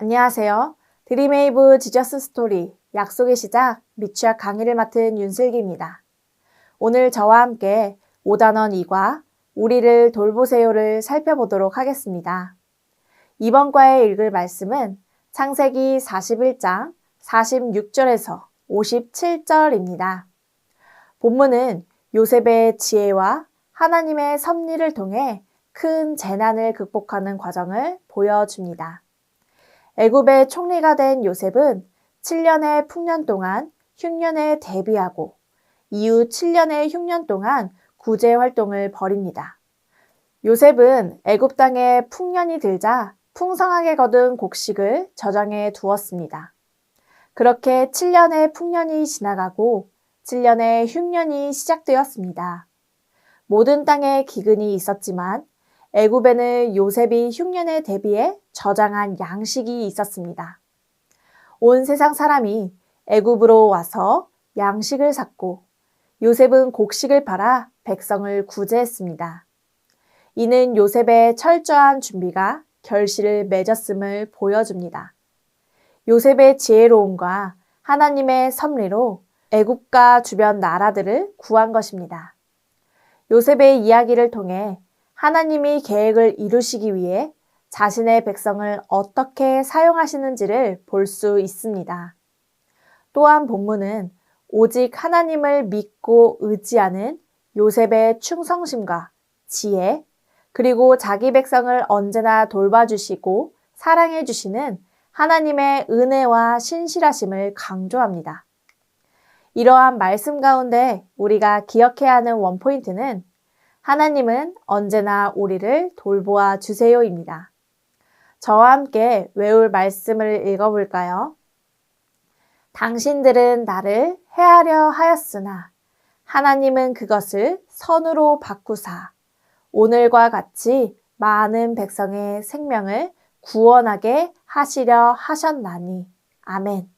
안녕하세요. 드림웨이브 지저스 스토리 약속의 시작 미취학 강의를 맡은 윤슬기입니다. 오늘 저와 함께 5단원 2과 우리를 돌보세요를 살펴보도록 하겠습니다. 이번 과에 읽을 말씀은 창세기 41장 46절에서 57절입니다. 본문은 요셉의 지혜와 하나님의 섭리를 통해 큰 재난을 극복하는 과정을 보여줍니다. 애굽의 총리가 된 요셉은 7년의 풍년 동안 흉년에 대비하고 이후 7년의 흉년 동안 구제 활동을 벌입니다. 요셉은 애굽 땅에 풍년이 들자 풍성하게 거둔 곡식을 저장해 두었습니다. 그렇게 7년의 풍년이 지나가고 7년의 흉년이 시작되었습니다. 모든 땅에 기근이 있었지만 애굽에는 요셉이 흉년에 대비해 저장한 양식이 있었습니다. 온 세상 사람이 애굽으로 와서 양식을 샀고 요셉은 곡식을 팔아 백성을 구제했습니다. 이는 요셉의 철저한 준비가 결실을 맺었음을 보여줍니다. 요셉의 지혜로움과 하나님의 섭리로 애굽과 주변 나라들을 구한 것입니다. 요셉의 이야기를 통해 하나님이 계획을 이루시기 위해 자신의 백성을 어떻게 사용하시는지를 볼 수 있습니다. 또한 본문은 오직 하나님을 믿고 의지하는 요셉의 충성심과 지혜, 그리고 자기 백성을 언제나 돌봐주시고 사랑해주시는 하나님의 은혜와 신실하심을 강조합니다. 이러한 말씀 가운데 우리가 기억해야 하는 원포인트는 하나님은 언제나 우리를 돌보아 주세요입니다. 저와 함께 외울 말씀을 읽어볼까요? 당신들은 나를 해하려 하였으나 하나님은 그것을 선으로 바꾸사 오늘과 같이 많은 백성의 생명을 구원하게 하시려 하셨나니. 아멘.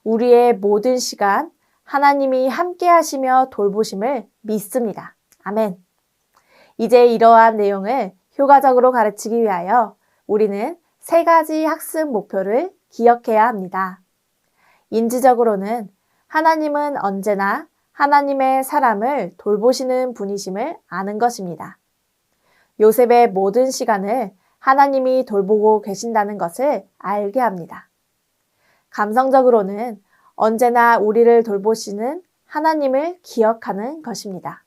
우리의 모든 시간 하나님이 함께 하시며 돌보심을 믿습니다. 아멘. 이제 이러한 내용을 효과적으로 가르치기 위하여 우리는 3가지 학습 목표를 기억해야 합니다. 인지적으로는 하나님은 언제나 하나님의 사람을 돌보시는 분이심을 아는 것입니다. 요셉의 모든 시간을 하나님이 돌보고 계신다는 것을 알게 합니다. 감성적으로는 언제나 우리를 돌보시는 하나님을 기억하는 것입니다.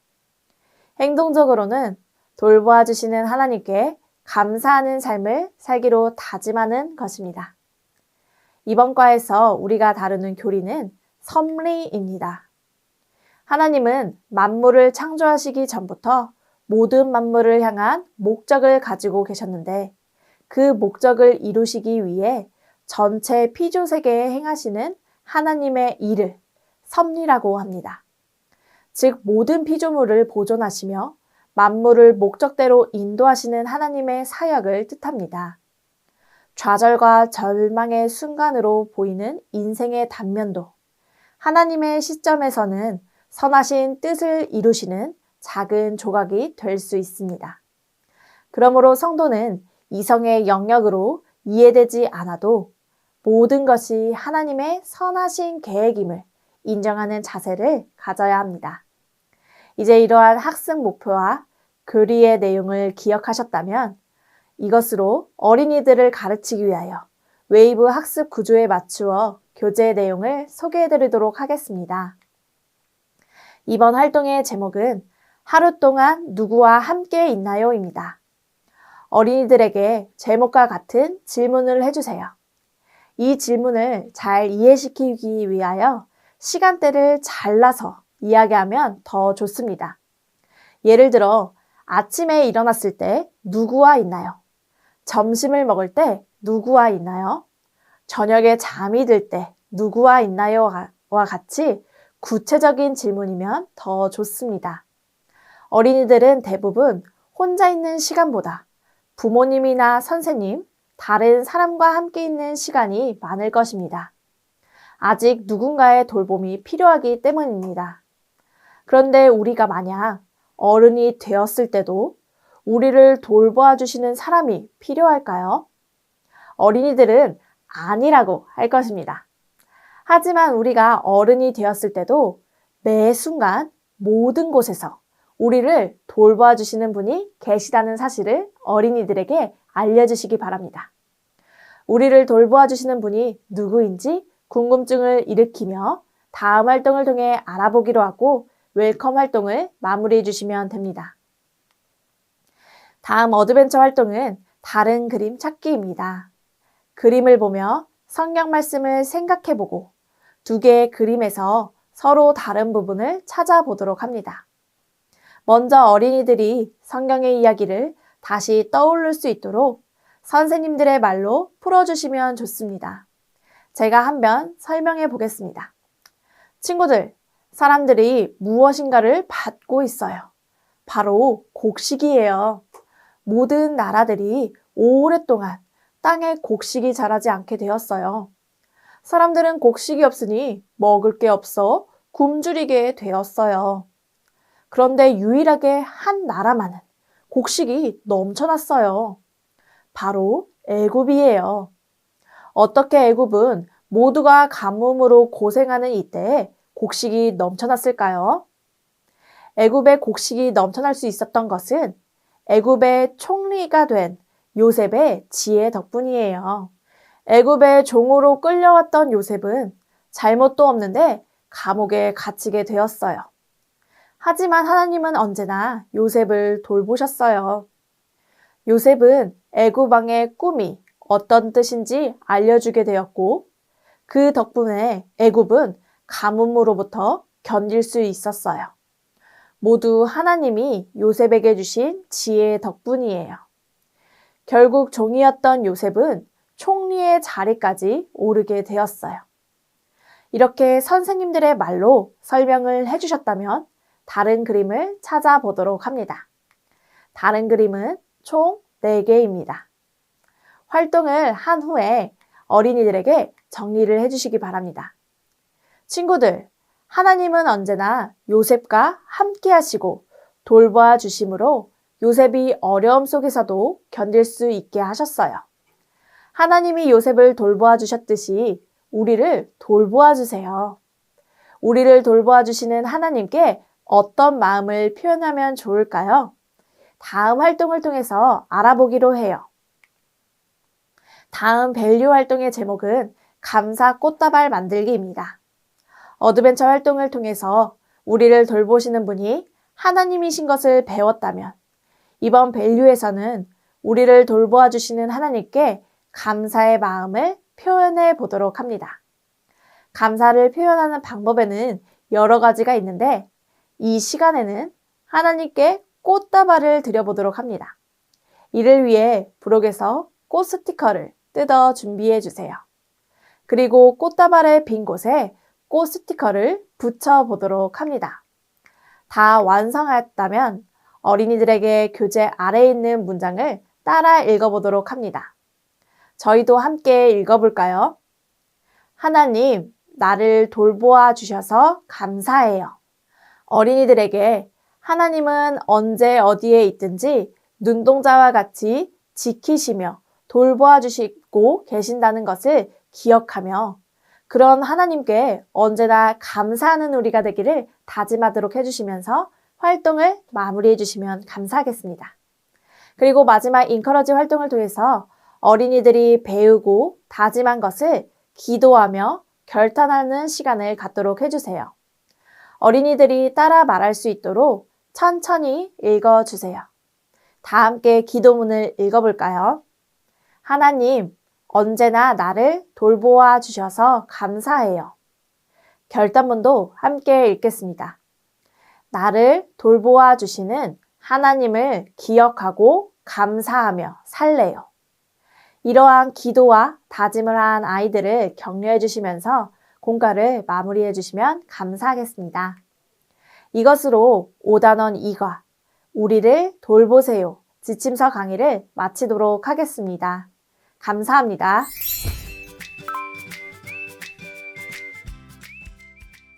행동적으로는 돌보아 주시는 하나님께 감사하는 삶을 살기로 다짐하는 것입니다. 이번 과에서 우리가 다루는 교리는 섭리입니다. 하나님은 만물을 창조하시기 전부터 모든 만물을 향한 목적을 가지고 계셨는데 그 목적을 이루시기 위해 전체 피조세계에 행하시는 하나님의 일을 섭리라고 합니다. 즉 모든 피조물을 보존하시며 만물을 목적대로 인도하시는 하나님의 사역을 뜻합니다. 좌절과 절망의 순간으로 보이는 인생의 단면도 하나님의 시점에서는 선하신 뜻을 이루시는 작은 조각이 될 수 있습니다. 그러므로 성도는 이성의 영역으로 이해되지 않아도 모든 것이 하나님의 선하신 계획임을 인정하는 자세를 가져야 합니다. 이제 이러한 학습 목표와 교리의 내용을 기억하셨다면 이것으로 어린이들을 가르치기 위하여 웨이브 학습 구조에 맞추어 교재 내용을 소개해 드리도록 하겠습니다. 이번 활동의 제목은 하루 동안 누구와 함께 있나요?입니다. 어린이들에게 제목과 같은 질문을 해주세요. 이 질문을 잘 이해시키기 위하여 시간대를 잘라서 이야기하면 더 좋습니다. 예를 들어 아침에 일어났을 때 누구와 있나요? 점심을 먹을 때 누구와 있나요? 저녁에 잠이 들 때 누구와 있나요?와 같이 구체적인 질문이면 더 좋습니다. 어린이들은 대부분 혼자 있는 시간보다 부모님이나 선생님, 다른 사람과 함께 있는 시간이 많을 것입니다. 아직 누군가의 돌봄이 필요하기 때문입니다. 그런데 우리가 만약 어른이 되었을 때도 우리를 돌보아 주시는 사람이 필요할까요? 어린이들은 아니라고 할 것입니다. 하지만 우리가 어른이 되었을 때도 매 순간 모든 곳에서 우리를 돌봐주시는 분이 계시다는 사실을 어린이들에게 알려주시기 바랍니다. 우리를 돌보아주시는 분이 누구인지 궁금증을 일으키며 다음 활동을 통해 알아보기로 하고 웰컴 활동을 마무리해 주시면 됩니다. 다음 어드벤처 활동은 다른 그림 찾기입니다. 그림을 보며 성경 말씀을 생각해보고 두 개의 그림에서 서로 다른 부분을 찾아보도록 합니다. 먼저 어린이들이 성경의 이야기를 다시 떠올릴 수 있도록 선생님들의 말로 풀어주시면 좋습니다. 제가 한번 설명해 보겠습니다. 친구들, 사람들이 무엇인가를 받고 있어요. 바로 곡식이에요. 모든 나라들이 오랫동안 땅에 곡식이 자라지 않게 되었어요. 사람들은 곡식이 없으니 먹을 게 없어 굶주리게 되었어요. 그런데 유일하게 한 나라만은 곡식이 넘쳐났어요. 바로 애굽이에요. 어떻게 애굽은 모두가 가뭄으로 고생하는 이때에 곡식이 넘쳐났을까요? 애굽의 곡식이 넘쳐날 수 있었던 것은 애굽의 총리가 된 요셉의 지혜 덕분이에요. 애굽의 종으로 끌려왔던 요셉은 잘못도 없는데 감옥에 갇히게 되었어요. 하지만 하나님은 언제나 요셉을 돌보셨어요. 요셉은 애굽 왕의 꿈이 어떤 뜻인지 알려주게 되었고 그 덕분에 애굽은 가뭄으로부터 견딜 수 있었어요. 모두 하나님이 요셉에게 주신 지혜의 덕분이에요. 결국 종이었던 요셉은 총리의 자리까지 오르게 되었어요. 이렇게 선생님들의 말로 설명을 해주셨다면 다른 그림을 찾아보도록 합니다. 다른 그림은 총 4개입니다. 활동을 한 후에 어린이들에게 정리를 해주시기 바랍니다. 친구들, 하나님은 언제나 요셉과 함께 하시고 돌보아 주심으로 요셉이 어려움 속에서도 견딜 수 있게 하셨어요. 하나님이 요셉을 돌보아 주셨듯이 우리를 돌보아 주세요. 우리를 돌보아 주시는 하나님께 어떤 마음을 표현하면 좋을까요? 다음 활동을 통해서 알아보기로 해요. 다음 밸류 활동의 제목은 감사 꽃다발 만들기입니다. 어드벤처 활동을 통해서 우리를 돌보시는 분이 하나님이신 것을 배웠다면 이번 밸류에서는 우리를 돌보아 주시는 하나님께 감사의 마음을 표현해 보도록 합니다. 감사를 표현하는 방법에는 여러 가지가 있는데 이 시간에는 하나님께 꽃다발을 드려보도록 합니다. 이를 위해 부록에서 꽃 스티커를 뜯어 준비해 주세요. 그리고 꽃다발의 빈 곳에 꽃 스티커를 붙여보도록 합니다. 다 완성하였다면 어린이들에게 교재 아래에 있는 문장을 따라 읽어보도록 합니다. 저희도 함께 읽어볼까요? 하나님, 나를 돌보아 주셔서 감사해요. 어린이들에게 하나님은 언제 어디에 있든지 눈동자와 같이 지키시며 돌보아 주시고 계신다는 것을 기억하며 그런 하나님께 언제나 감사하는 우리가 되기를 다짐하도록 해주시면서 활동을 마무리해 주시면 감사하겠습니다. 그리고 마지막 인커러지 활동을 통해서 어린이들이 배우고 다짐한 것을 기도하며 결단하는 시간을 갖도록 해주세요. 어린이들이 따라 말할 수 있도록 천천히 읽어주세요. 다 함께 기도문을 읽어볼까요? 하나님, 언제나 나를 돌보아 주셔서 감사해요. 결단문도 함께 읽겠습니다. 나를 돌보아 주시는 하나님을 기억하고 감사하며 살래요. 이러한 기도와 다짐을 한 아이들을 격려해 주시면서 공과를 마무리해 주시면 감사하겠습니다. 이것으로 5단원 2과 우리를 돌보세요 지침서 강의를 마치도록 하겠습니다. 감사합니다.